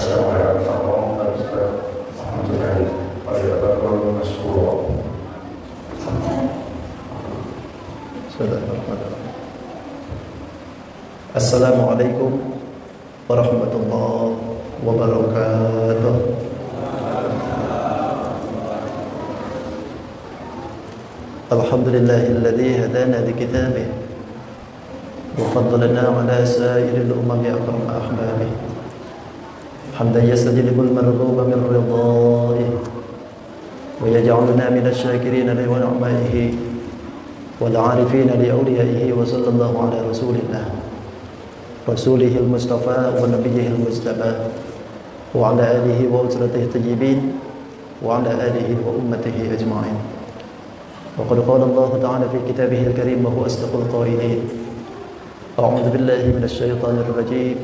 السماوات والأرض الحمد لله وليتذكر مشكورا. Assalamualaikum warahmatullahi wabarakatuh. Alhamdulillahilladzi hadana likitabih wa faddalana ala sa'iril umami akram ahbabih. Hamdan yastajlibul marghuba min ridhaih wa yaj'aluna minasy syakirin li ni'matihi wal 'arifina li awliyaihi wa sallallahu ala rasulillah rasulihil mustafa wa nabiyyihil mujtaba wa ala alihi wa usratihi tayyibin wa ala alihi wa ummatihi ajma'in. Wa qad qala Allah ta'ala fi kitabihil karim wa huwa asdaqul qailin. A'udzu billahi minasy syaithanir rajim.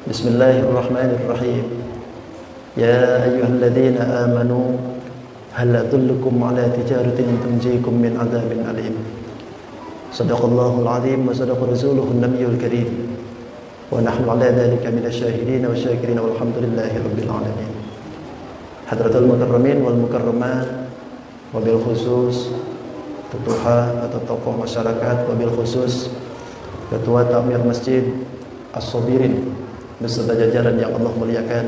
Bismillahirrahmanirrahim. Ya ayyuhalladzina amanu hal adullukum ala tijaratin tunjikum min 'adzabin alim. Sadaqallahul 'azim wa sadaqa rasuluhun nabiyyul karim. Wa nahnu 'ala dzalika minasy syahidin wa syakirin walhamdulillahi rabbil alamin. Hadratul mukarramin wal mukarramat, wabil khusus ketua atau tokoh masyarakat, wabil khusus ketua Takmir Masjid As-Sabirin beserta jajaran yang Allah muliakan,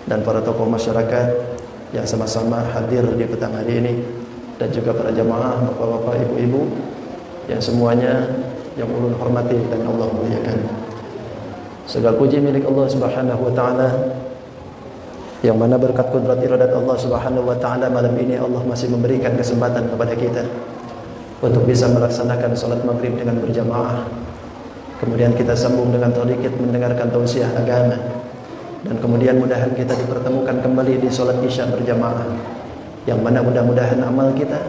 dan para tokoh masyarakat yang sama-sama hadir di petang hari ini, dan juga para jamaah, bapak-bapak, ibu-ibu yang semuanya yang ulun hormati dan Allah muliakan. Segala puji milik Allah Subhanahu wa taala, yang mana berkat kudrat iradat Allah Subhanahu wa taala malam ini Allah masih memberikan kesempatan kepada kita untuk bisa melaksanakan salat maghrib dengan berjamaah. Kemudian kita sambung dengan tahlil mendengarkan tausiah agama, dan kemudian mudahan kita dipertemukan kembali di salat isya berjamaah, yang mana mudah-mudahan amal kita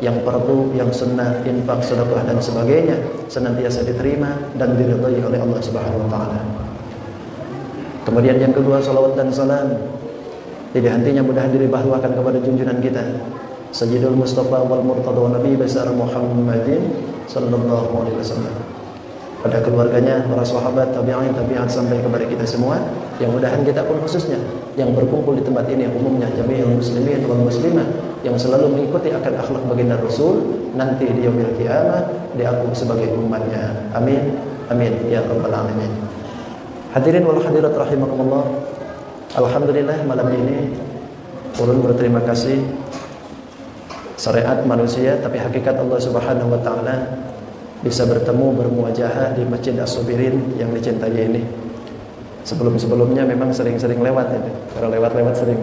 yang fardu, yang sunnah, infak, sedekah dan sebagainya senantiasa diterima dan diridhai oleh Allah Subhanahu wa taala. Kemudian yang kedua, salawat dan salam tidak hentinya mudah dilimpahkan kepada junjungan kita Sayyidul Mustafa wal Murtada wa Nabi besar Muhammadin sallallahu alaihi wasallam, pada keluarganya, para sahabat, tabi'in, tabi'at sampai kepada kita semua, yang mudahan kita pun khususnya yang berkumpul di tempat ini, umumnya jami'ul muslimin wal muslimat yang selalu mengikuti akan akhlak baginda Rasul, nanti di yaumil qiyamah diaku sebagai umatnya. Amin amin ya rabbal alamin. Hadirin wal hadirat rahimakumullah. Alhamdulillah malam ini ulun berterima kasih syariat manusia tapi hakikat Allah Subhanahu wa taala bisa bertemu bermuajahah di Masjid As-Sabirin yang dicintai ini. Sebelum-sebelumnya memang sering-sering lewat itu. Kalau lewat-lewat sering.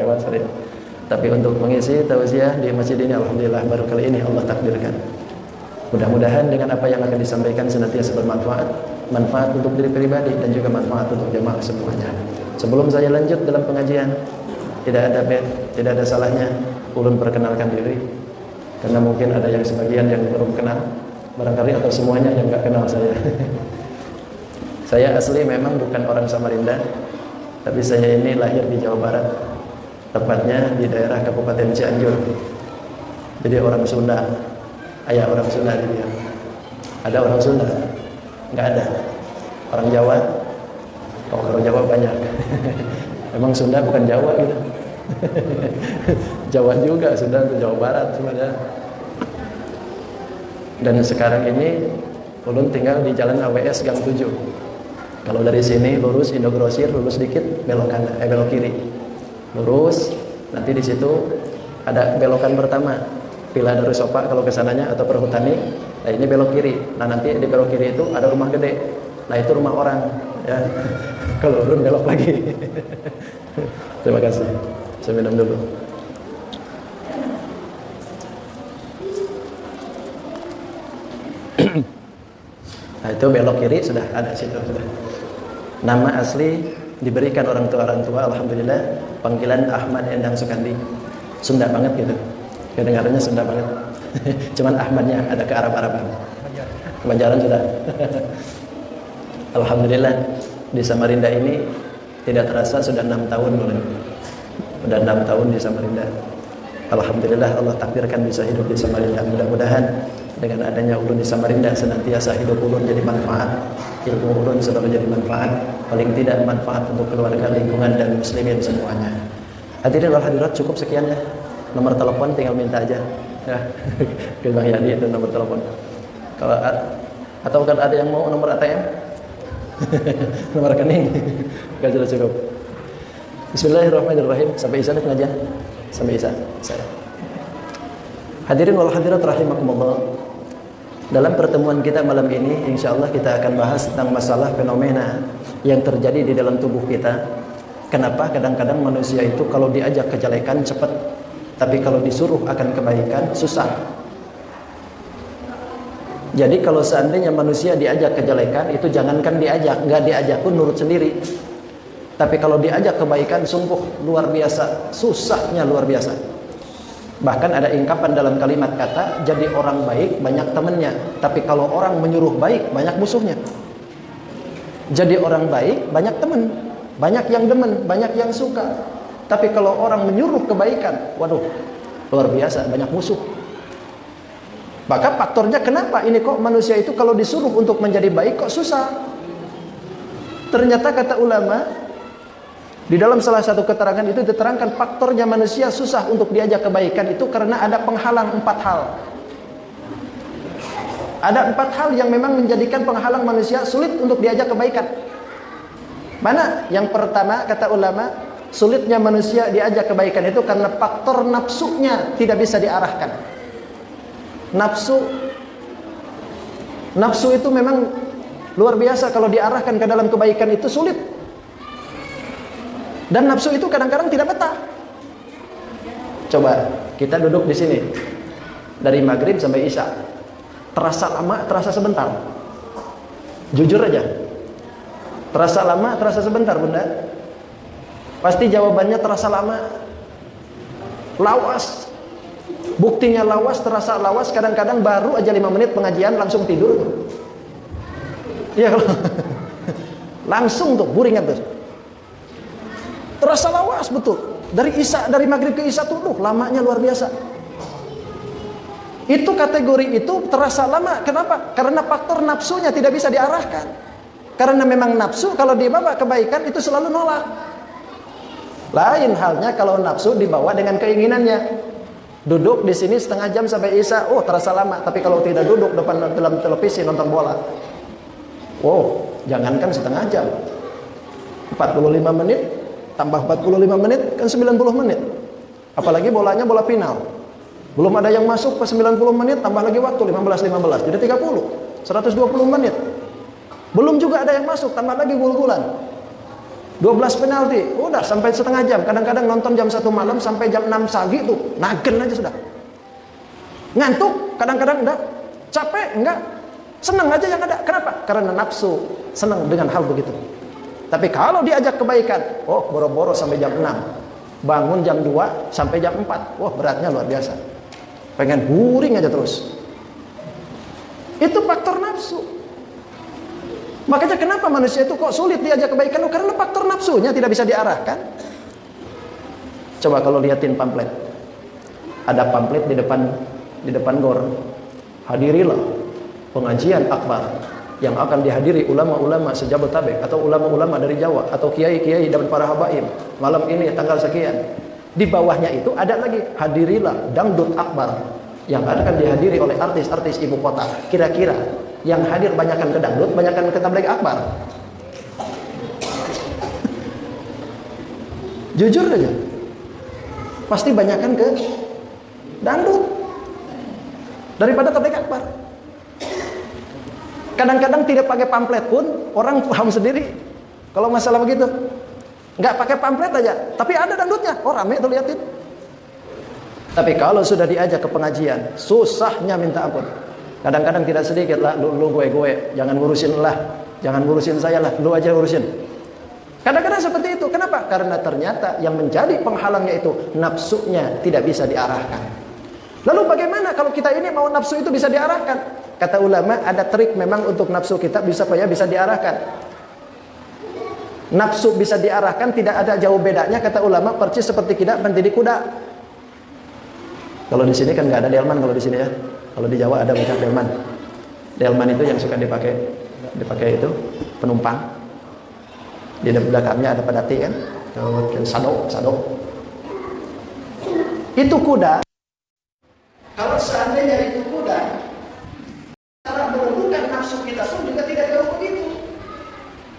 lewat sering. Tapi untuk mengisi tausiah di masjid ini alhamdulillah baru kali ini Allah takdirkan. Mudah-mudahan dengan apa yang akan disampaikan senantiasa bermanfaat, manfaat untuk diri pribadi dan juga manfaat untuk jemaah semuanya. Sebelum saya lanjut dalam pengajian, tidak ada salahnya ulun perkenalkan diri, karena mungkin ada yang sebagian yang belum kenal, barangkali atau semuanya yang enggak kenal saya. Saya asli memang bukan orang Samarinda, tapi saya ini lahir di Jawa Barat, tepatnya di daerah Kabupaten Cianjur. Jadi orang Sunda. Ayah orang Sunda dia. Ada orang Sunda? Enggak ada. Orang Jawa? Oh, orang Jawa banyak. Emang Sunda bukan Jawa gitu. Jawa juga, Sunda itu Jawa Barat sebenarnya. Dan sekarang ini ulun tinggal di Jalan AWS Gang 7. Kalau dari sini lurus Indogrosir, lurus dikit belok kanan, belok kiri. Lurus, nanti di situ ada belokan pertama, Villa Darussofa kalau kesananya, atau Perhutani. Nah ini belok kiri. Nah nanti di belok kiri itu ada rumah gede. Nah itu rumah orang. Ya. Kalau ulun belok lagi. Terima kasih. Saya minum dulu. Nah itu belok kiri sudah ada situ sudah. Nama asli diberikan orang tua alhamdulillah, panggilan Ahmad Endang Sukandi. Sunda banget gitu. Kedengarannya Sunda banget. Cuman Ahmadnya ada ke Arab-Araban. Kebanjaran sudah. Alhamdulillah di Samarinda ini tidak terasa sudah 6 tahun mulai. Sudah 6 tahun di Samarinda. Alhamdulillah Allah takdirkan bisa hidup di Samarinda. Mudah-mudahan Dengan adanya ulun di Samarinda senantiasa hidup ulun jadi manfaat, ilmu ulun sudah menjadi manfaat, paling tidak manfaat untuk keluarga, lingkungan dan muslimin semuanya. Hadirin wal hadirat, cukup sekian ya. Nomor telepon tinggal minta aja. Ya. Ke Bang Yani itu nomor telepon. Kalau atau kan ada yang mau nomor ATM? Nomor rekening. Enggak sudah cukup. Bismillahirrahmanirrahim. Sampai Isya pengajian. Sampai Isya. Saya. Hadirin wal hadirat rahimakumullah. Dalam pertemuan kita malam ini, insyaallah kita akan bahas tentang masalah fenomena yang terjadi di dalam tubuh kita. Kenapa kadang-kadang manusia itu kalau diajak kejelekan cepat, tapi kalau disuruh akan kebaikan susah. Jadi kalau seandainya manusia diajak kejelekan, itu jangankan diajak, nggak diajak pun nurut sendiri. Tapi kalau diajak kebaikan, sungguh luar biasa, susahnya luar biasa. Bahkan ada ungkapan dalam kalimat kata, jadi orang baik banyak temannya, tapi kalau orang menyuruh baik banyak musuhnya. Jadi orang baik banyak teman, banyak yang demen, banyak yang suka. Tapi kalau orang menyuruh kebaikan, waduh, luar biasa, banyak musuh. Maka faktornya kenapa ini kok manusia itu kalau disuruh untuk menjadi baik kok susah? Ternyata kata ulama, di dalam salah satu keterangan itu diterangkan faktornya manusia susah untuk diajak kebaikan itu karena ada penghalang 4 hal. Ada 4 hal yang memang menjadikan penghalang manusia sulit untuk diajak kebaikan. Mana? Yang pertama kata ulama, sulitnya manusia diajak kebaikan itu karena faktor nafsunya tidak bisa diarahkan. Nafsu itu memang luar biasa, kalau diarahkan ke dalam kebaikan itu sulit. Dan nafsu itu kadang-kadang tidak betah. Coba kita duduk di sini dari maghrib sampai isya, terasa lama, terasa sebentar. Jujur aja, terasa lama, terasa sebentar, bunda. Pasti jawabannya terasa lama. Lawas. Buktinya lawas, terasa lawas. Kadang-kadang baru aja 5 menit pengajian langsung tidur. Iya kalau langsung tuh buringan tuh. Terasa lawas betul. Dari maghrib ke isya tuh lamanya luar biasa. Itu kategori itu terasa lama. Kenapa? Karena faktor nafsunya tidak bisa diarahkan. Karena memang nafsu kalau dibawa kebaikan itu selalu nolak. Lain halnya kalau nafsu dibawa dengan keinginannya. Duduk di sini setengah jam sampai isya, terasa lama. Tapi kalau tidak duduk dalam televisi nonton bola, jangankan setengah jam, 45 menit tambah 45 menit kan 90 menit. Apalagi bolanya bola final. Belum ada yang masuk ke 90 menit, tambah lagi waktu 15 jadi 30, 120 menit. Belum juga ada yang masuk, tambah lagi gol-golan. 12 penalti, udah sampai setengah jam. Kadang-kadang nonton jam 1 malam sampai jam 6 pagi tuh, nagen aja sudah. Ngantuk, kadang-kadang enggak. Capek, enggak. Senang aja yang ada. Kenapa? Karena nafsu senang dengan hal begitu. Tapi kalau diajak kebaikan, boro-boro sampai jam 6. Bangun jam 2 sampai jam 4. Beratnya luar biasa. Pengen buring aja terus. Itu faktor nafsu. Makanya kenapa manusia itu kok sulit diajak kebaikan? Karena faktor nafsunya tidak bisa diarahkan. Coba kalau lihatin pamflet. Ada pamflet di depan gor. Hadirilah pengajian akbar yang akan dihadiri ulama-ulama sejabotabek atau ulama-ulama dari Jawa atau kiai-kiai dan para habaib malam ini tanggal sekian. Di bawahnya itu ada lagi, hadirilah dangdut akbar yang akan dihadiri oleh artis-artis ibu kota. Kira-kira yang hadir banyakkan ke dangdut, banyakkan ke tabligh akbar? Jujur aja, pasti banyakkan ke dangdut daripada tabligh akbar. Kadang-kadang tidak pakai pamflet pun orang paham sendiri kalau masalah begitu. Nggak pakai pamflet aja, tapi ada dangdutnya. Rame tuh liatin. Tapi kalau sudah diajak ke pengajian, susahnya minta ampun. Kadang-kadang tidak sedikit lah, lu gue, jangan ngurusin lah, jangan ngurusin saya lah, lu aja urusin. Kadang-kadang seperti itu. Kenapa? Karena ternyata yang menjadi penghalangnya itu nafsunya tidak bisa diarahkan. Lalu bagaimana kalau kita ini mau nafsu itu bisa diarahkan? Kata ulama, ada trik memang untuk nafsu kita bisa diarahkan. Nafsu bisa diarahkan, tidak ada jauh bedanya kata ulama persis seperti kita mendidik kuda. Kalau di sini kan nggak ada delman kalau di sini ya. Kalau di Jawa ada becak delman. Delman itu yang suka dipakai itu penumpang. Di belakangnya ada pedati kan, sado. Itu kuda. Kalau seandainya itu kuda, cara menentukan nafsu kita pun juga tidak jauh begitu.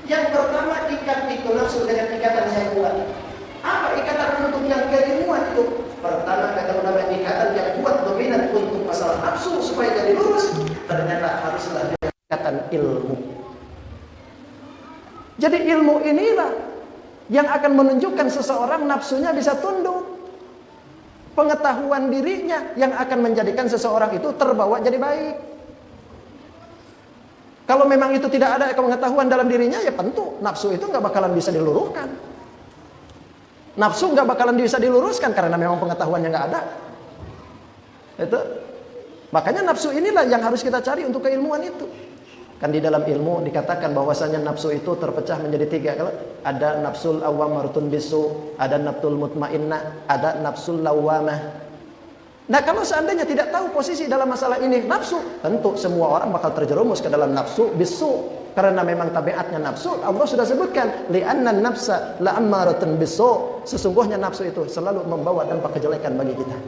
Yang pertama, ikat itu nafsu dengan ikatan yang kuat. Apa ikatan untuk yang keilmuan itu? Pertama, kata ulama, ikatan yang kuat dominan untuk masalah nafsu supaya jadi lurus. Ternyata haruslah ikatan ilmu. Jadi ilmu inilah yang akan menunjukkan seseorang nafsunya bisa tunduk. Pengetahuan dirinya yang akan menjadikan seseorang itu terbawa jadi baik. Kalau memang itu tidak ada pengetahuan dalam dirinya, ya tentu nafsu itu nggak bakalan bisa diluruskan. Nafsu nggak bakalan bisa diluruskan karena memang pengetahuannya nggak ada. Itu makanya nafsu inilah yang harus kita cari untuk keilmuan itu. Kan di dalam ilmu dikatakan bahwasanya nafsu itu terpecah menjadi 3. Kalau ada nafsul awwamartun bisu, ada nafsul mutmainnah, ada nafsul lawamah. Nah, kalau seandainya tidak tahu posisi dalam masalah ini nafsu, tentu semua orang bakal terjerumus ke dalam nafsu bisu. Karena memang tabiatnya nafsu, Allah sudah sebutkan, li'anna nafsa la'ammaratun bisu. Sesungguhnya nafsu itu selalu membawa dampak kejelekan bagi kita.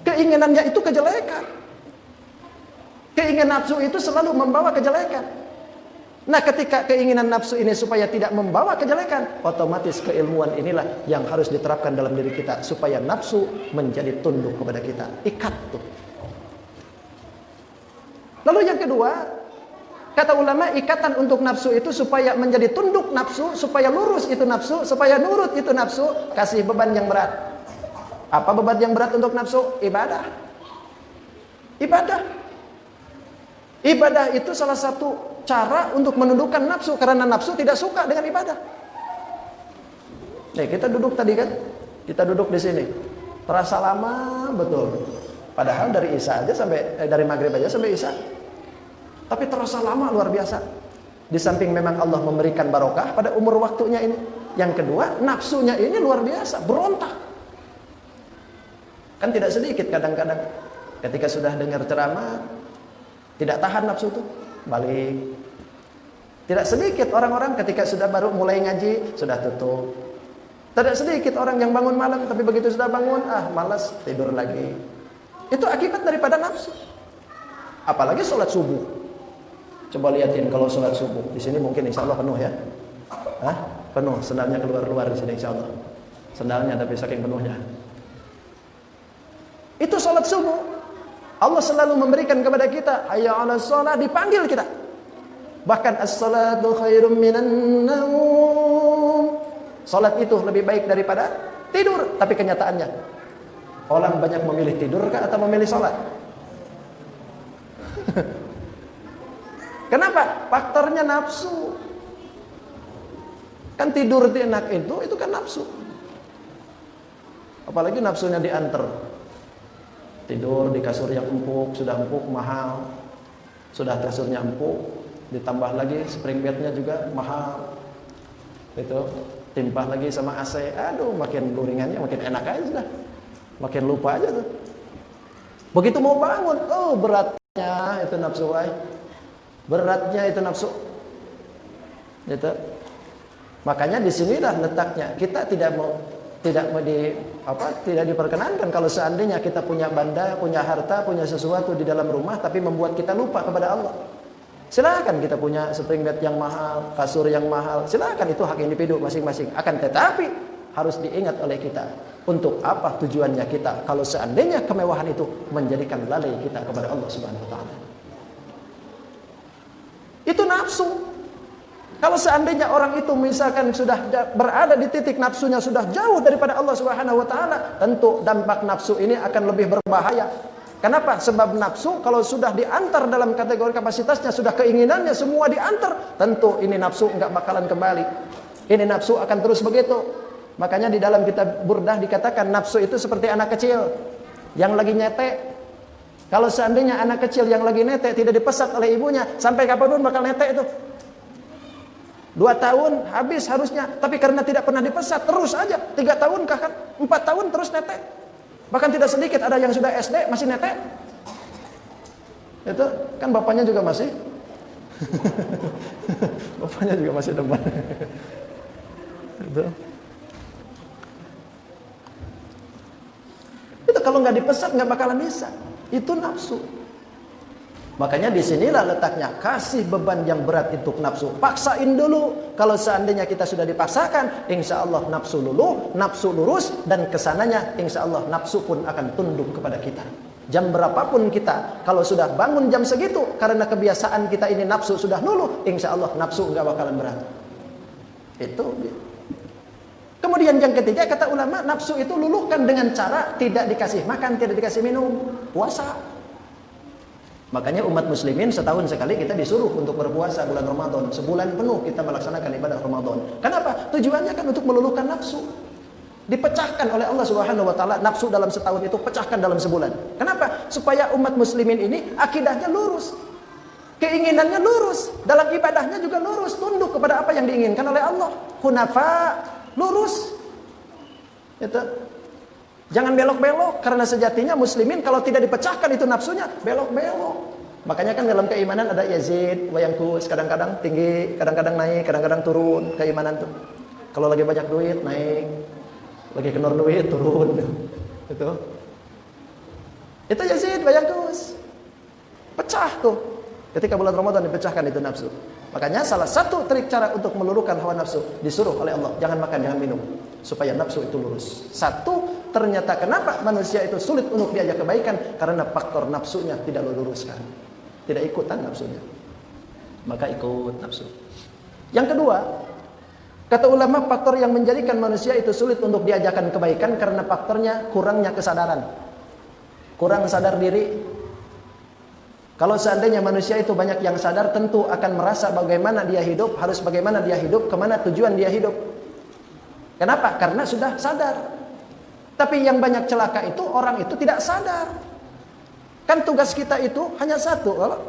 Keinginannya itu kejelekan. Keinginan nafsu itu selalu membawa kejelekan. Nah, ketika keinginan nafsu ini supaya tidak membawa kejelekan, otomatis keilmuan inilah yang harus diterapkan dalam diri kita supaya nafsu menjadi tunduk kepada kita. Ikat tuh. Lalu yang kedua, kata ulama, ikatan untuk nafsu itu supaya menjadi tunduk nafsu, supaya lurus itu nafsu, supaya nurut itu nafsu, kasih beban yang berat. Apa beban yang berat untuk nafsu? Ibadah. Ibadah itu salah satu cara untuk menundukkan nafsu, karena nafsu tidak suka dengan ibadah. Nih, kita duduk tadi kan, kita duduk di sini, terasa lama betul. Padahal dari Isya aja sampai dari maghrib aja sampai Isya, tapi terasa lama luar biasa. Di samping memang Allah memberikan barokah pada umur waktunya ini. Yang kedua, nafsunya ini luar biasa, berontak. Kan tidak sedikit kadang-kadang ketika sudah dengar ceramah, tidak tahan nafsu itu, balik. Tidak sedikit orang-orang ketika sudah baru mulai ngaji, sudah tutup. Tidak sedikit orang yang bangun malam, tapi begitu sudah bangun, malas, tidur lagi. Itu akibat daripada nafsu. Apalagi sholat subuh. Coba lihatin kalau sholat subuh. Di sini mungkin insya Allah penuh ya. Penuh, sendalnya keluar-keluar di sini insya Allah. Sendalnya tapi saking penuhnya. Itu sholat subuh. Allah selalu memberikan kepada kita, hayya 'alas shalah, dipanggil kita. Bahkan as-salatu khairum minan naum. Salat itu lebih baik daripada tidur, tapi kenyataannya orang banyak memilih tidur kah atau memilih salat? Kenapa? Faktornya nafsu. Kan tidur enak itu kan nafsu. Apalagi nafsunya diantar. Tidur di kasur yang empuk, sudah empuk mahal. Sudah kasurnya empuk, ditambah lagi spring bednya juga mahal. Itu timpah lagi sama AC. Aduh, makin luringannya makin enak aja sudah. Makin lupa aja tuh. Begitu mau bangun, beratnya itu nafsu wae. Beratnya itu nafsu. Gitu. Makanya di sinilah letaknya. Kita tidak diperkenankan kalau seandainya kita punya benda, punya harta, punya sesuatu di dalam rumah tapi membuat kita lupa kepada Allah. Silakan kita punya spring bed yang mahal, kasur yang mahal. Silakan, itu hak individu masing-masing. Akan tetapi harus diingat oleh kita, untuk apa tujuannya kita kalau seandainya kemewahan itu menjadikan lalai kita kepada Allah Subhanahu wa taala. Itu nafsu. Kalau seandainya orang itu misalkan sudah berada di titik nafsunya sudah jauh daripada Allah Subhanahu wa taala, tentu dampak nafsu ini akan lebih berbahaya. Kenapa? Sebab nafsu kalau sudah diantar dalam kategori kapasitasnya, sudah keinginannya semua diantar, tentu ini nafsu enggak bakalan kembali. Ini nafsu akan terus begitu. Makanya di dalam kitab Burdah dikatakan nafsu itu seperti anak kecil yang lagi nyetek. Kalau seandainya anak kecil yang lagi netek tidak dipesat oleh ibunya, sampai kapanpun bakal netek itu. 2 tahun habis harusnya, tapi karena tidak pernah dipesat terus aja. 3 tahun bahkan 4 tahun terus netek. Bahkan tidak sedikit ada yang sudah SD masih netek. Itu kan bapaknya juga masih bapaknya juga masih depan. Itu kalau nggak dipesat nggak bakalan bisa. Itu nafsu. Makanya disinilah letaknya kasih beban yang berat untuk nafsu. Paksain dulu. Kalau seandainya kita sudah dipaksakan, insya Allah nafsu luluh, nafsu lurus, dan kesananya insya Allah nafsu pun akan tunduk kepada kita. Jam berapapun kita, kalau sudah bangun jam segitu, karena kebiasaan kita ini nafsu sudah luluh, insya Allah nafsu nggak bakalan berat. Itu. Kemudian yang ketiga, kata ulama, nafsu itu luluhkan dengan cara tidak dikasih makan, tidak dikasih minum, puasa. Makanya umat muslimin setahun sekali kita disuruh untuk berpuasa bulan Ramadan. Sebulan penuh kita melaksanakan ibadah Ramadan. Kenapa? Tujuannya kan untuk meluluhkan nafsu. Dipecahkan oleh Allah Subhanahu wa taala nafsu dalam setahun itu, pecahkan dalam sebulan. Kenapa? Supaya umat muslimin ini akidahnya lurus. Keinginannya lurus, dalam ibadahnya juga lurus, tunduk kepada apa yang diinginkan oleh Allah. Hunafa, lurus. Itu. Jangan belok-belok, karena sejatinya muslimin kalau tidak dipecahkan itu nafsunya, belok-belok. Makanya kan dalam keimanan ada yazid wa yanqus, kadang-kadang tinggi, kadang-kadang naik, kadang-kadang turun keimanan tuh. Kalau lagi banyak duit naik, lagi kenor duit turun. Itu yazid wa yanqus. Pecah tuh. Ketika bulan Ramadan dipecahkan itu nafsu. Makanya salah satu trik cara untuk meluluhkan hawa nafsu, disuruh oleh Allah, jangan makan, jangan minum, supaya nafsu itu lurus. Satu, ternyata kenapa manusia itu sulit untuk diajak kebaikan? Karena faktor nafsunya tidak luruskan, tidak ikutan nafsunya, maka ikut nafsu. Yang kedua, kata ulama, faktor yang menjadikan manusia itu sulit untuk diajarkan kebaikan karena faktornya kurangnya kesadaran, kurang sadar diri. Kalau seandainya manusia itu banyak yang sadar, tentu akan merasa bagaimana dia hidup, harus bagaimana dia hidup, kemana tujuan dia hidup. Kenapa? Karena sudah sadar. Tapi yang banyak celaka itu orang itu tidak sadar. Kan tugas kita itu hanya satu. Kalau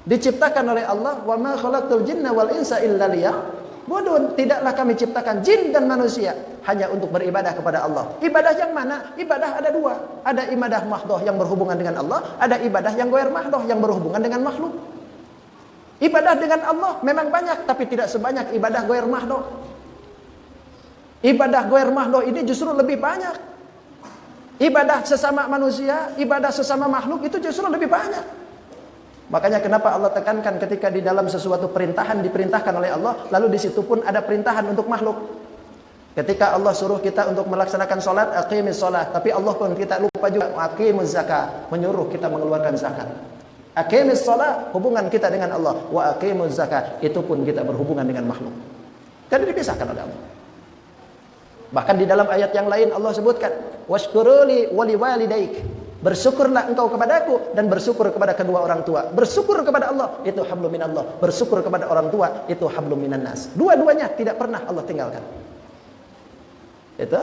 diciptakan oleh Allah, wa ma khalaqtul jinna wal insa illa liya'budun. Tidaklah kami ciptakan jin dan manusia hanya untuk beribadah kepada Allah. Ibadah yang mana? Ibadah ada dua. Ada ibadah mahdoh yang berhubungan dengan Allah, ada ibadah yang ghair mahdoh yang berhubungan dengan makhluk. Ibadah dengan Allah memang banyak, tapi tidak sebanyak ibadah ghair mahdoh. Ibadah ghair mahdoh ini justru lebih banyak. Ibadah sesama manusia, ibadah sesama makhluk itu justru lebih banyak. Makanya kenapa Allah tekankan ketika di dalam sesuatu perintahan diperintahkan oleh Allah, lalu di situ pun ada perintahan untuk makhluk. Ketika Allah suruh kita untuk melaksanakan salat, aqimis salat, tapi Allah pun kita lupa juga aqimuz zakat, menyuruh kita mengeluarkan zakat. Aqimis salat, hubungan kita dengan Allah, wa aqimuz zakat, itu pun kita berhubungan dengan makhluk. Jadi dipisahkan oleh Allah. Bahkan di dalam ayat yang lain Allah sebutkan, washkuruli wa liwalidaik. Bersyukurlah engkau kepadaku dan bersyukur kepada kedua orang tua. Bersyukur kepada Allah, itu hablum minallah. Bersyukur kepada orang tua, itu hablum minan nas. Dua-duanya tidak pernah Allah tinggalkan. Itu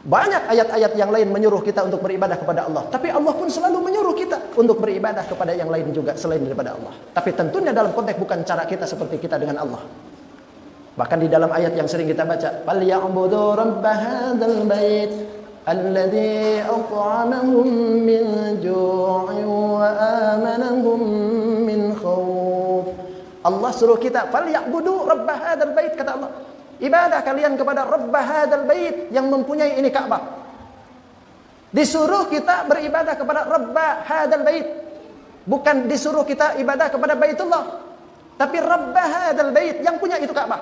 banyak ayat-ayat yang lain menyuruh kita untuk beribadah kepada Allah, tapi Allah pun selalu menyuruh kita untuk beribadah kepada yang lain juga selain daripada Allah. Tapi tentunya dalam konteks bukan cara kita seperti kita dengan Allah. Bahkan di dalam ayat yang sering kita baca, "Falyabudu rabb hadzal bait alladzi at'amahum min ju'in wa amanahum min khauf." Allah suruh kita, "Falyabudu rabb hadzal bait," kata Allah. Ibadah kalian kepada Rabb hadzal bait yang mempunyai ini Ka'bah. Disuruh kita beribadah kepada Rabb hadzal bait. Bukan disuruh kita ibadah kepada Baitullah. Tapi Rabb hadzal bait yang punya itu Ka'bah.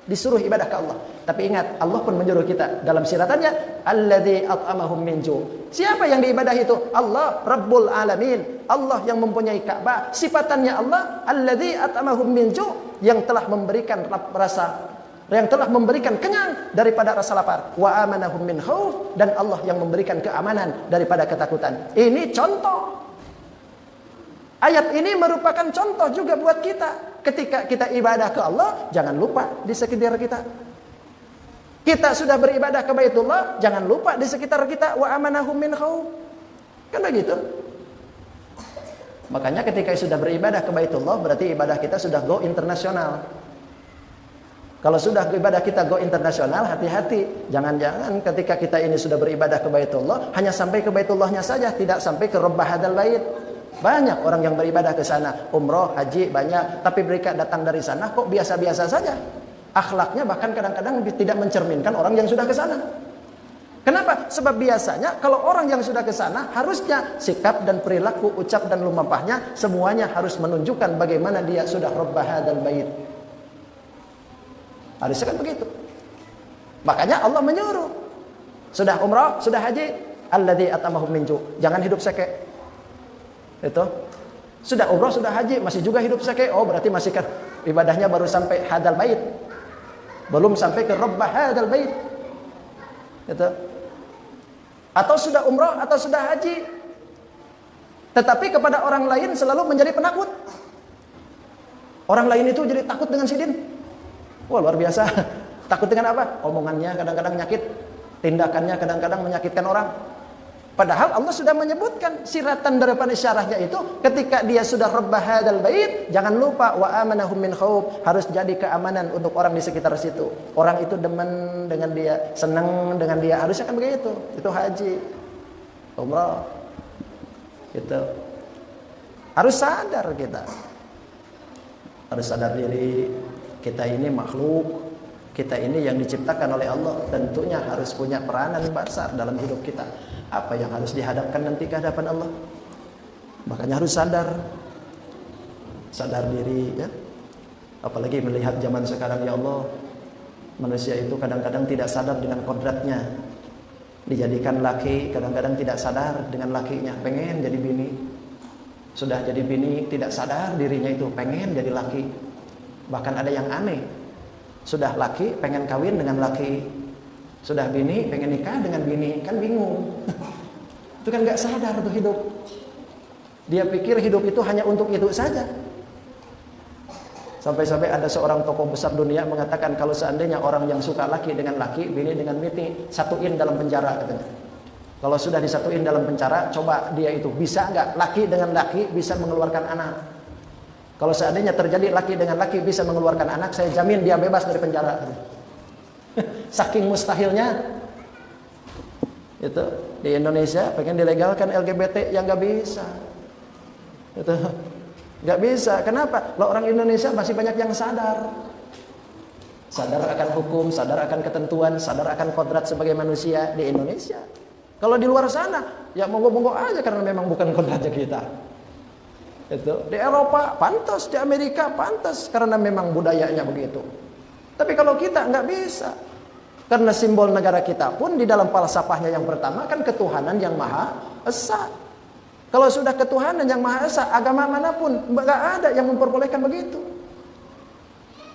Disuruh ibadah ke Allah. Tapi ingat, Allah pun menyuruh kita dalam siratannya, alladzi at'amahum min ju'. Siapa yang diibadahi itu? Allah, Rabbul Alamin. Allah yang mempunyai Ka'bah. Sifatannya Allah, alladzi at'amahum min ju', yang telah memberikan rasa, yang telah memberikan kenyang daripada rasa lapar, wa amanahum min khauf, dan Allah yang memberikan keamanan daripada ketakutan. Ini contoh. Ayat ini merupakan contoh juga buat kita. Ketika kita ibadah ke Allah, jangan lupa di sekitar kita. Kita sudah beribadah ke Baitullah, jangan lupa di sekitar kita, wa amanahum min khauf. Kan begitu? Makanya ketika sudah beribadah ke Baitullah, berarti ibadah kita sudah go internasional. Kalau sudah ibadah kita go internasional, hati-hati. Jangan-jangan ketika kita ini sudah beribadah ke Baitullah, hanya sampai ke Baitullahnya saja, tidak sampai ke Rabb hadzal bait. Banyak orang yang beribadah ke sana, umroh, haji banyak, tapi mereka datang dari sana kok biasa-biasa saja. Akhlaknya bahkan kadang-kadang tidak mencerminkan orang yang sudah ke sana. Kenapa? Sebab biasanya kalau orang yang sudah ke sana harusnya sikap dan perilaku, ucap dan lumpahnya semuanya harus menunjukkan bagaimana dia sudah rabb hadzal bait. Harusnya kan begitu. Makanya Allah menyuruh. Sudah umrah, sudah haji, alladzi atamahum min ju'. Jangan hidup seke. Itu. Sudah umrah, sudah haji, masih juga hidup seke. Oh, berarti masih kan ibadahnya baru sampai hadzal bait. Belum sampai ke rabb hadzal bait. Itu. Atau sudah umrah atau sudah haji. Tetapi kepada orang lain selalu menjadi penakut. Orang lain itu jadi takut dengan sidin. Wah, luar biasa. Takut dengan apa? Omongannya kadang-kadang nyakit, tindakannya kadang-kadang menyakitkan orang. Padahal Allah sudah menyebutkan siratan daripada syarahnya itu ketika dia sudah rabb hadzal bait, jangan lupa wa amanahum min khauf, harus jadi keamanan untuk orang di sekitar situ. Orang itu demen dengan dia, senang dengan dia, harusnya kan begitu. Itu haji, umrah. Gitu. Harus sadar kita. Harus sadar diri kita ini makhluk. Kita ini yang diciptakan oleh Allah, tentunya harus punya peranan besar dalam hidup kita. Apa yang harus dihadapkan nanti ke hadapan Allah? Makanya harus sadar diri ya. Apalagi melihat zaman sekarang ya Allah, manusia itu kadang-kadang tidak sadar dengan kodratnya. Dijadikan laki, kadang-kadang tidak sadar dengan lakinya, pengen jadi bini. Sudah jadi bini, tidak sadar dirinya itu pengen jadi laki. Bahkan ada yang aneh. Sudah laki pengen kawin dengan laki, sudah bini pengen nikah dengan bini, kan bingung. Itu kan gak sadar tuh hidup. Dia pikir hidup itu hanya untuk itu saja. Sampai-sampai ada seorang tokoh besar dunia mengatakan kalau seandainya orang yang suka laki dengan laki, bini dengan bini, satuin dalam penjara katanya. Kalau sudah disatuin dalam penjara, coba dia itu bisa nggak laki dengan laki bisa mengeluarkan anak. Kalau seandainya terjadi laki dengan laki bisa mengeluarkan anak, saya jamin dia bebas dari penjara. Saking mustahilnya. Itu di Indonesia pengen dilegalkan LGBT yang nggak bisa. Itu nggak bisa. Kenapa? Lo orang Indonesia masih banyak yang sadar. Sadar akan hukum, sadar akan ketentuan, sadar akan kodrat sebagai manusia di Indonesia. Kalau di luar sana, ya monggo-monggo aja karena memang bukan kodratnya kita. Itu di Eropa pantas, di Amerika pantas karena memang budayanya begitu. Tapi kalau kita nggak bisa, karena simbol negara kita pun di dalam falsafahnya yang pertama kan ketuhanan yang maha esa. Kalau sudah ketuhanan yang maha esa, agama manapun nggak ada yang memperbolehkan begitu.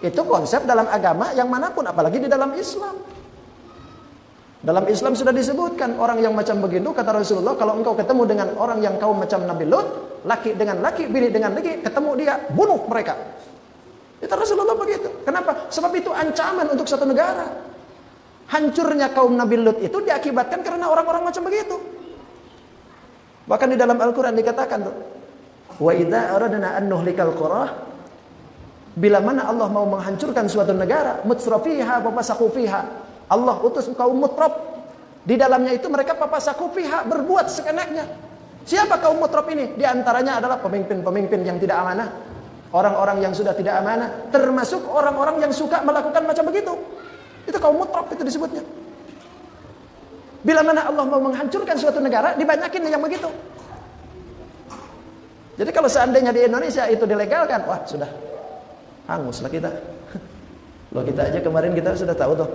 Itu konsep dalam agama yang manapun, apalagi di dalam Islam. Dalam Islam sudah disebutkan orang yang macam begitu, kata Rasulullah, kalau engkau ketemu dengan orang yang kaum macam Nabi Lut, laki dengan laki, bini dengan laki, ketemu dia, bunuh mereka. Itu Rasulullah begitu. Kenapa? Sebab itu ancaman untuk satu negara. Hancurnya kaum Nabi Lut itu diakibatkan karena orang-orang macam begitu. Bahkan di dalam Al-Quran dikatakan tuh, wa idza aradna an nuhlikal qura, bila mana Allah mau menghancurkan suatu negara, mutrafiha wa fasaku fiha, Allah utus kaum mutraf. Di dalamnya itu mereka papasaku fiha, berbuat seenaknya. Siapa kaum mutraf ini? Di antaranya adalah pemimpin-pemimpin yang tidak amanah, orang-orang yang sudah tidak amanah, termasuk orang-orang yang suka melakukan macam begitu. Itu kaum mutraf itu disebutnya. Bila mana Allah mau menghancurkan suatu negara, dibanyakin yang begitu. Jadi kalau seandainya di Indonesia itu dilegalkan, wah sudah hanguslah kita. Loh kita aja kemarin kita sudah tahu tuh.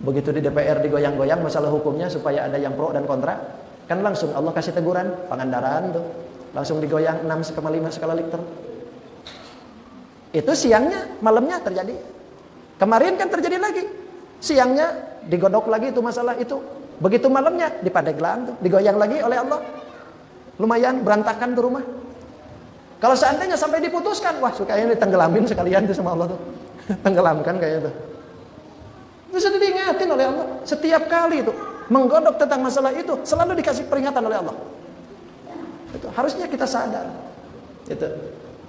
Begitu di DPR digoyang-goyang masalah hukumnya supaya ada yang pro dan kontra, kan langsung Allah kasih teguran, Pangandaran tuh. Langsung digoyang 6,5 skala Richter. Itu siangnya, malamnya terjadi. Kemarin kan terjadi lagi. Siangnya digodok lagi itu masalah itu. Begitu malamnya di Pandeglang tuh, digoyang lagi oleh Allah. Lumayan berantakan tuh rumah. Kalau seandainya sampai diputuskan, wah sukanya ditenggelamin sekalian tuh sama Allah tuh. Tenggelamkan kayak itu. Itu sudah diingatin oleh Allah. Setiap kali itu menggodok tentang masalah itu selalu dikasih peringatan oleh Allah. Itu harusnya kita sadar. Itu.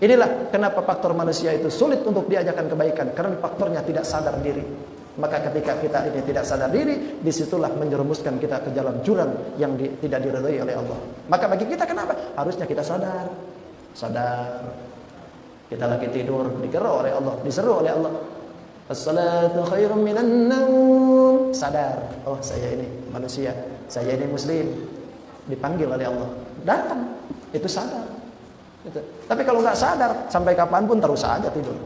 Inilah kenapa faktor manusia itu sulit untuk diajarkan kebaikan, karena faktornya tidak sadar diri. Maka ketika kita ini tidak sadar diri, disitulah menjerumuskan kita ke dalam jurang yang tidak diridhoi oleh Allah. Maka bagi kita kenapa? Harusnya kita sadar. Kita lagi tidur, digerak oleh Allah, diseru oleh Allah. As-salatu khairum minan naum. Sadar, oh saya ini manusia, saya ini muslim. Dipanggil oleh Allah, datang. Itu sadar. Gitu. Tapi kalau nggak sadar, sampai kapanpun terus saja tidur.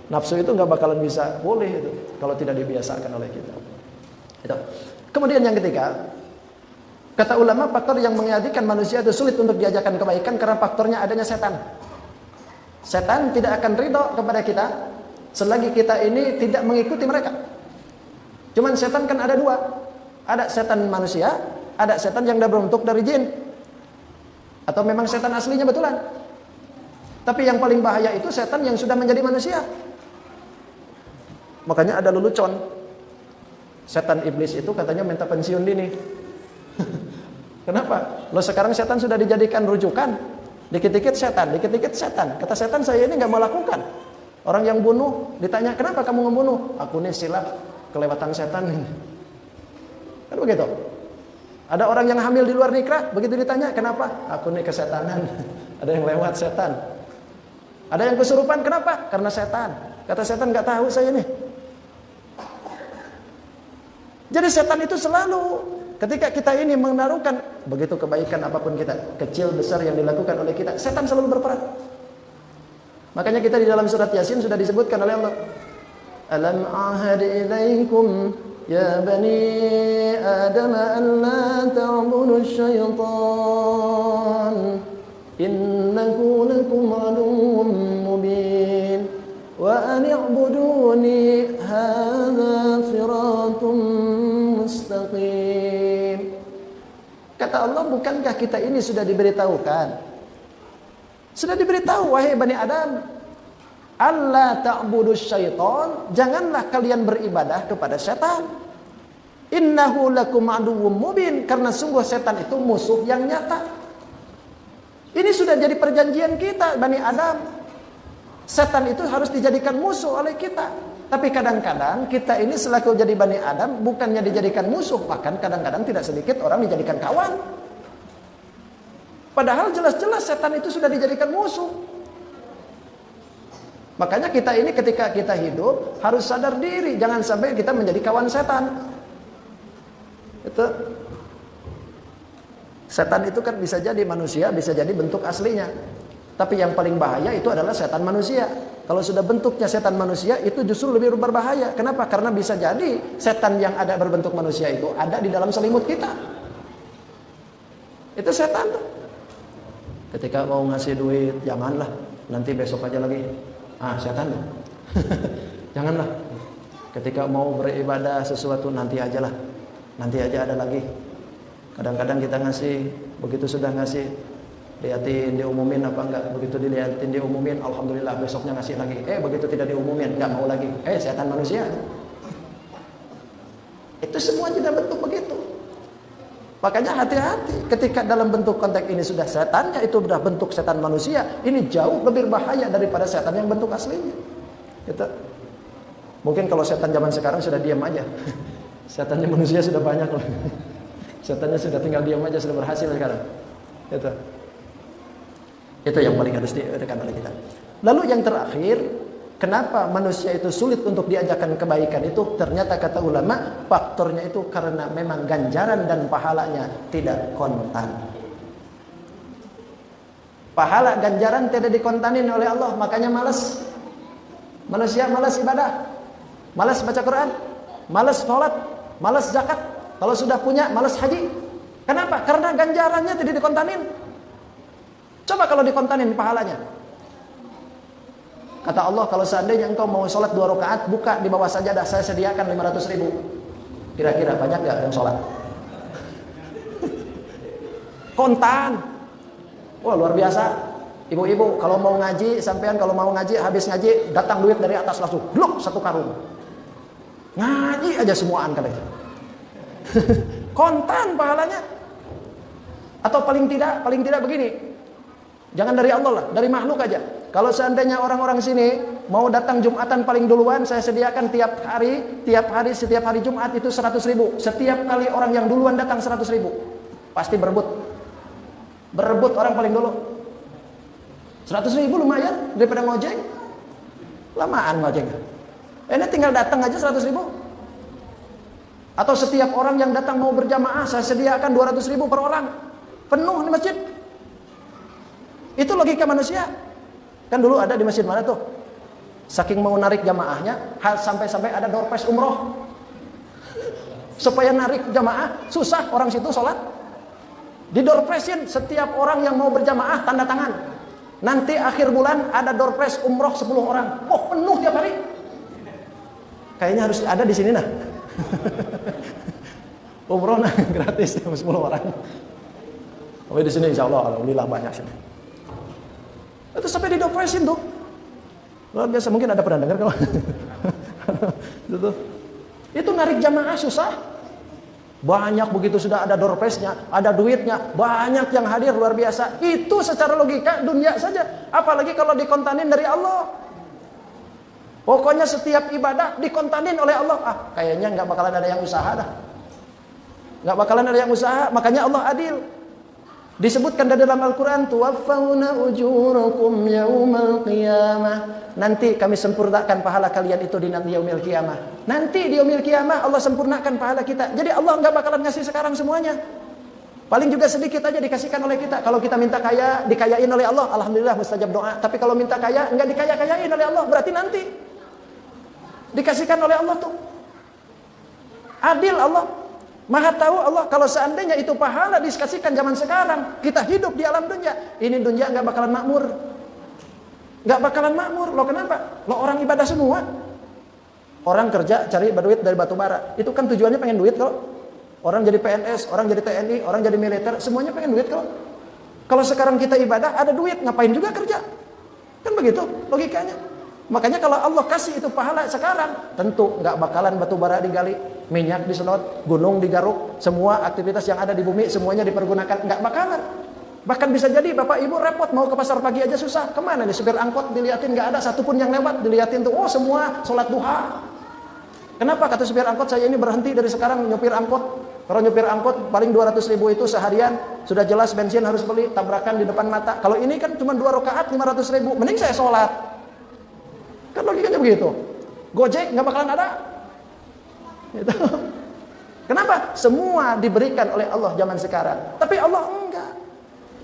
Nafsu itu nggak bakalan bisa boleh itu kalau tidak dibiasakan oleh kita. Itu. Kemudian yang ketiga, kata ulama faktor yang menjadikan manusia itu sulit untuk diajarkan kebaikan karena faktornya adanya setan. Setan tidak akan ridho kepada kita selagi kita ini tidak mengikuti mereka. Cuman setan kan ada dua, ada setan manusia, ada setan yang berbentuk dari jin, atau memang setan aslinya betulan. Tapi yang paling bahaya itu setan yang sudah menjadi manusia. Makanya ada lelucon. Setan iblis itu katanya minta pensiun dini. Kenapa? Loh sekarang setan sudah dijadikan rujukan. Dikit-dikit setan, dikit-dikit setan. Kata setan, saya ini nggak mau lakukan. Orang yang bunuh ditanya, kenapa kamu membunuh? Aku ini silap kelewatan setan. Kan begitu. Ada orang yang hamil di luar nikah, begitu ditanya, kenapa? Aku ini kesetanan. Ada yang lewat setan. Ada yang kesurupan, kenapa? Karena setan. Kata setan, nggak tahu saya ini. Jadi setan itu selalu ketika kita ini menaruhkan begitu kebaikan apapun kita, kecil besar yang dilakukan oleh kita, setan selalu berperan. Makanya kita di dalam surat Yasin sudah disebutkan oleh Allah. Alam ahad ilaikum ya bani Adam an la ta'budu syaitan innahu lakum aduwwun mubin wa an i'buduni hadza siratun mustaqim. Kata Allah, bukankah kita ini sudah diberitahukan? Sudah diberitahu, wahai Bani Adam, Allah ta'budu syaitan, janganlah kalian beribadah kepada setan. Innahu lakum aduwwum mubin, karena sungguh setan itu musuh yang nyata. Ini sudah jadi perjanjian kita, Bani Adam. Setan itu harus dijadikan musuh oleh kita. Tapi kadang-kadang kita ini selaku jadi Bani Adam bukannya dijadikan musuh, bahkan kadang-kadang tidak sedikit orang dijadikan kawan. Padahal jelas-jelas setan itu sudah dijadikan musuh. Makanya kita ini ketika kita hidup harus sadar diri, jangan sampai kita menjadi kawan setan. Itu setan itu kan bisa jadi manusia, bisa jadi bentuk aslinya. Tapi yang paling bahaya itu adalah setan manusia. Kalau sudah bentuknya setan manusia itu justru lebih berbahaya. Kenapa? Karena bisa jadi setan yang ada berbentuk manusia itu ada di dalam selimut kita. Itu setan tuh. Ketika mau ngasih duit, janganlah, nanti besok aja lagi. Setan tuh. Janganlah. Ketika mau beribadah sesuatu, nanti ajalah. Nanti aja ada lagi. Kadang-kadang kita ngasih, begitu sudah ngasih, lihatin diumumin apa enggak, begitu dilihatin diumumin, alhamdulillah besoknya ngasih lagi. Begitu tidak diumumin, enggak mau lagi. Setan manusia. Itu semua juga bentuk begitu. Makanya hati-hati ketika dalam bentuk konteks ini sudah setannya itu sudah bentuk setan manusia, ini jauh lebih bahaya daripada setan yang bentuk aslinya. Gitu. Mungkin kalau setan zaman sekarang sudah diam aja. Setannya manusia sudah banyak loh. Setannya sudah tinggal diam aja, sudah berhasil sekarang. Gitu. Itu yang paling harus ditekan oleh kita. Lalu yang terakhir, kenapa manusia itu sulit untuk diajarkan kebaikan itu? Ternyata kata ulama, faktornya itu karena memang ganjaran dan pahalanya tidak kontan. Pahala ganjaran tidak dikontanin oleh Allah, makanya malas. Manusia malas ibadah, malas baca Quran, malas sholat, malas zakat. Kalau sudah punya, malas haji. Kenapa? Karena ganjarannya tidak dikontanin. Coba kalau dikontanin pahalanya. Kata Allah, kalau seandainya engkau mau sholat 2 rakaat, buka di bawah sajadah, saya sediakan 500.000. Kira-kira banyak gak yang sholat? Kontan. Wah, luar biasa. Ibu-ibu, kalau mau ngaji, sampean kalau mau ngaji, habis ngaji, datang duit dari atas langsung. Blok, 1 karung. Ngaji aja semuaan katanya. Kontan pahalanya. Atau paling tidak begini. Jangan dari Allah lah, dari makhluk aja. Kalau seandainya orang-orang sini mau datang Jumatan paling duluan, saya sediakan setiap hari Jumat itu 100.000. Setiap kali orang yang duluan datang 100.000. Pasti berebut orang paling dulu. 100.000 lumayan daripada ngojek. Lamaan ngojek. Ini tinggal datang aja 100.000. Atau setiap orang yang datang mau berjamaah, saya sediakan 200.000 per orang. Penuh di masjid. Itu logika manusia. Kan dulu ada di masjid mana tuh? Saking mau narik jamaahnya, sampai-sampai ada door prize umroh. Supaya narik jamaah, susah orang situ sholat. Di door prize-in, setiap orang yang mau berjamaah tanda tangan. Nanti akhir bulan ada door prize umroh 10 orang. Oh, penuh tiap hari. Kayaknya harus ada di sini nah. Umroh nah gratis 10 orang. Tapi di sini insya Allah alhamdulillah banyak sini. Itu sampai di door prize-in tuh. Luar biasa, mungkin ada pernah dengar kalau itu narik jamaah susah. Banyak begitu sudah ada door prize-nya, ada duitnya, banyak yang hadir luar biasa. Itu secara logika dunia saja. Apalagi kalau dikontanin dari Allah. Pokoknya setiap ibadah dikontanin oleh Allah. Kayaknya nggak bakalan ada yang usaha dah. Nggak bakalan ada yang usaha, makanya Allah adil. Disebutkan dalam Al-Quran, tuwaffawna ujurakum yaumal qiyamah. Nanti kami sempurnakan pahala kalian itu di yaumil qiyamah. Nanti di yaumil qiyamah Allah sempurnakan pahala kita. Jadi Allah nggak bakalan ngasih sekarang semuanya. Paling juga sedikit aja dikasihkan oleh kita. Kalau kita minta kaya, dikayain oleh Allah, alhamdulillah mustajab doa. Tapi kalau minta kaya, nggak dikaya-kayain oleh Allah, berarti nanti dikasihkan oleh Allah tuh. Adil Allah. Maha tahu Allah. Kalau seandainya itu pahala dikasihkan zaman sekarang, kita hidup di alam dunia, ini dunia nggak bakalan makmur, nggak bakalan makmur. Lo kenapa? Lo orang ibadah semua, orang kerja cari duit dari batu bara, itu kan tujuannya pengen duit. Kalau orang jadi PNS, orang jadi TNI, orang jadi militer, semuanya pengen duit. Kalau sekarang kita ibadah ada duit, ngapain juga kerja? Kan begitu logikanya. Makanya kalau Allah kasih itu pahala sekarang, tentu nggak bakalan batu bara digali, minyak disedot, gunung digaruk, semua aktivitas yang ada di bumi semuanya dipergunakan, nggak bakalan. Bahkan bisa jadi bapak ibu repot mau ke pasar pagi aja susah. Kemana nih supir angkot diliatin, nggak ada satupun yang lewat, diliatin tuh, oh semua sholat duha. Kenapa kata supir angkot, saya ini berhenti dari sekarang nyopir angkot. Kalau nyopir angkot paling 200.000 itu seharian, sudah jelas bensin harus beli, tabrakan di depan mata. Kalau ini kan cuma 2 rakaat 500.000, mending saya sholat. Kan logikanya begitu. Gojek nggak bakalan ada. Gitu. Kenapa? Semua diberikan oleh Allah zaman sekarang. Tapi Allah enggak.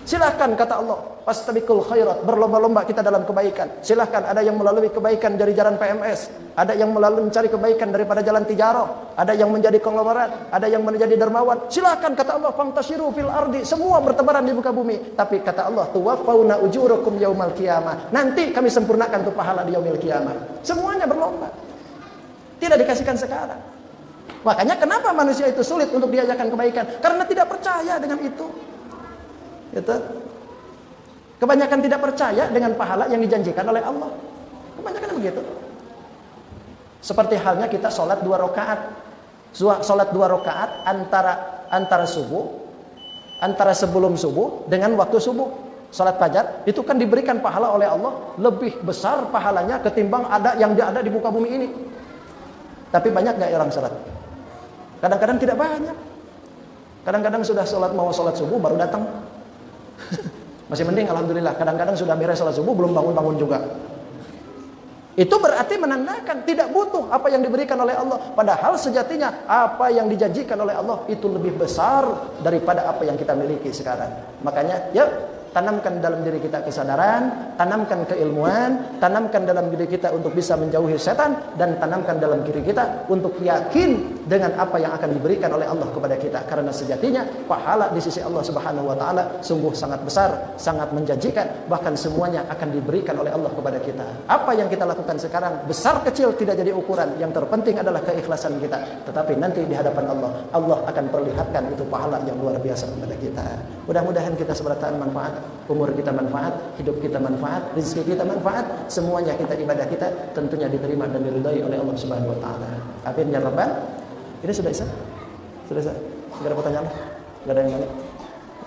Silahkan kata Allah, fastabiqul khairat, berlomba-lomba kita dalam kebaikan. Silahkan, ada yang melalui kebaikan dari jalan PMS, ada yang melalui mencari kebaikan daripada jalan tijarah, ada yang menjadi konglomerat, ada yang menjadi dermawan. Silahkan kata Allah, fantashiru fil ardi, semua bertebaran di muka bumi. Tapi kata Allah, tuwaffawna ujurakum yaumal qiyamah. Nanti kami sempurnakan tuh pahala di yaumil qiyamah. Semuanya berlomba. Tidak dikasihkan sekarang. Makanya kenapa manusia itu sulit untuk diajarkan kebaikan? Karena tidak percaya dengan itu. Gitu. Kebanyakan tidak percaya dengan pahala yang dijanjikan oleh Allah. Kebanyakan begitu. Seperti halnya kita sholat 2 rakaat. Sholat 2 rakaat antara subuh, antara sebelum subuh dengan waktu subuh. Sholat fajar itu kan diberikan pahala oleh Allah lebih besar pahalanya ketimbang yang ada di muka bumi ini. Tapi banyak gak orang sholat? Kadang-kadang tidak banyak. Kadang-kadang sudah mau sholat subuh baru datang. Masih mending alhamdulillah. Kadang-kadang sudah beres sholat subuh belum bangun-bangun juga. Itu berarti menandakan tidak butuh apa yang diberikan oleh Allah. Padahal sejatinya apa yang dijanjikan oleh Allah itu lebih besar daripada apa yang kita miliki sekarang. Makanya yuk tanamkan dalam diri kita kesadaran, tanamkan keilmuan, tanamkan dalam diri kita untuk bisa menjauhi setan, dan tanamkan dalam diri kita untuk yakin dengan apa yang akan diberikan oleh Allah kepada kita. Karena sejatinya pahala di sisi Allah Subhanahu wa taala sungguh sangat besar, sangat menjanjikan, bahkan semuanya akan diberikan oleh Allah kepada kita. Apa yang kita lakukan sekarang besar kecil tidak jadi ukuran, yang terpenting adalah keikhlasan kita. Tetapi nanti di hadapan Allah, Allah akan perlihatkan itu pahala yang luar biasa kepada kita. Mudah-mudahan kita seberataan manfaat, umur kita manfaat, hidup kita manfaat, rezeki kita manfaat, semuanya kita ibadah kita tentunya diterima dan diridhai oleh Allah Subhanahu wa taala. Amin ya rabbal. Ini sudah Isa? Sudah Isa? Enggak ada pertanyaan? Enggak ada yang nanya?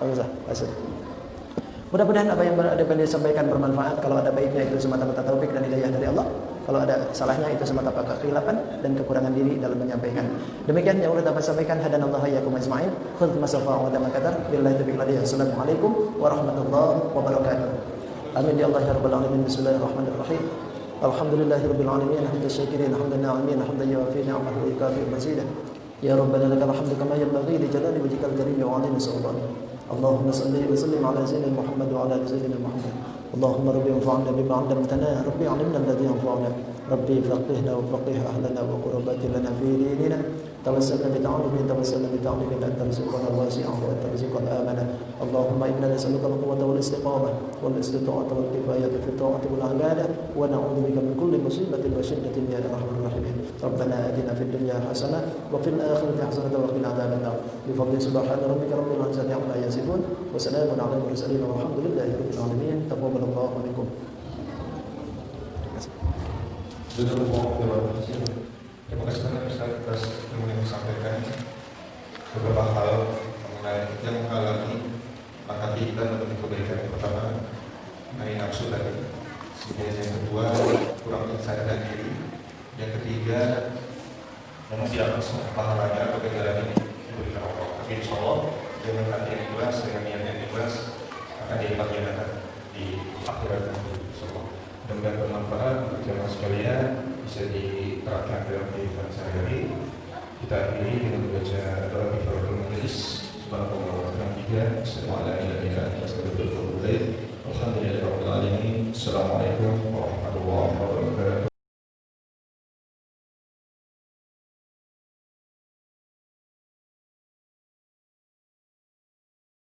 Enggak usah. Mudah-mudahan apa yang disampaikan bermanfaat. Kalau ada baiknya itu semata-mata taufik dan hidayah dari Allah. Kalau ada salahnya itu semata-mata kekhilafan dan kekurangan diri dalam menyampaikan. Demikian yang Allah dapat sampaikan. Hadanallahu iyyakum ajma'in. Khudh masafa wa dama qadar. Billahi taufiq wal hidayah. Assalamualaikum warahmatullahi wabarakatuh. Amin ya Allah ya rabbal alamin. Bismillahirrahmanirrahim. Alhamdulillahirabbil alamin. Hamdan syakirin, hamdan na'imin, hamdan yuwafi ni'amahu wa yukafi mazidah. Ya rabbana lakal hamdu kama yanbaghi li jalali wajhikal karim wa 'azimi sultanik. Allahumma salli wa sallim ala sayyidina Muhammad wa ala ali sayyidina Muhammad. Allahumma rabbi anfa'na bima 'allamtana, rabbi 'allimna alladhi yanfa'una, rabbi faqihna wa faqih ahlana wa qurrabati lana fi dinina. Tawassalna bi ta'allumin anta rizqana wasi'an wa anta rizqana amana. Allahumma inna nas'aluka al-quwwata wal istiqamah wal istita'ata wal kifayata fi ta'ati wal ibadah wa na'udzu bika min kulli musibatin wa shiddatin ya arhamar rahimin. Rabbana atina fid dunya hasanah wa fil akhirati hasanah wa qina adzaban nar. Bi fadli subhana rabbika rabbil izzati amma yasifun wa salamun 'alal mursalin walhamdulillahi rabbil alamin. Taqabbalallahu minkum. Terima kasih banyak Ustaz atas ilmu yang disampaikan. Beberapa hal mengenai yang menghalangi langkah kita menuju kebaikan. Yang pertama, mengenai nafsu tadi. Kemudian yang kedua, kurang kesadaran diri. Yang ketiga, memang tidak langsung pahalanya atau ganjaran ini diberikan Allah. Tapi insya Allah dengan hati yang ikhlas, dengan niat yang ikhlas akan dilipat gandakan di akhirat nanti. Mudah-mudahan bermanfaat untuk jemaah sekalian, bisa diterapkan dalam kehidupan sehari-hari. Kita akhiri dengan membaca doa kifaratul majelis. Subhanallah wa bihamdihi, asyhadu an la ilaha illa anta, astaghfiruka wa atubu ilaik. Alhamdulillahirabbil alamin. Assalamualaikum warahmatullahi wabarakatuh.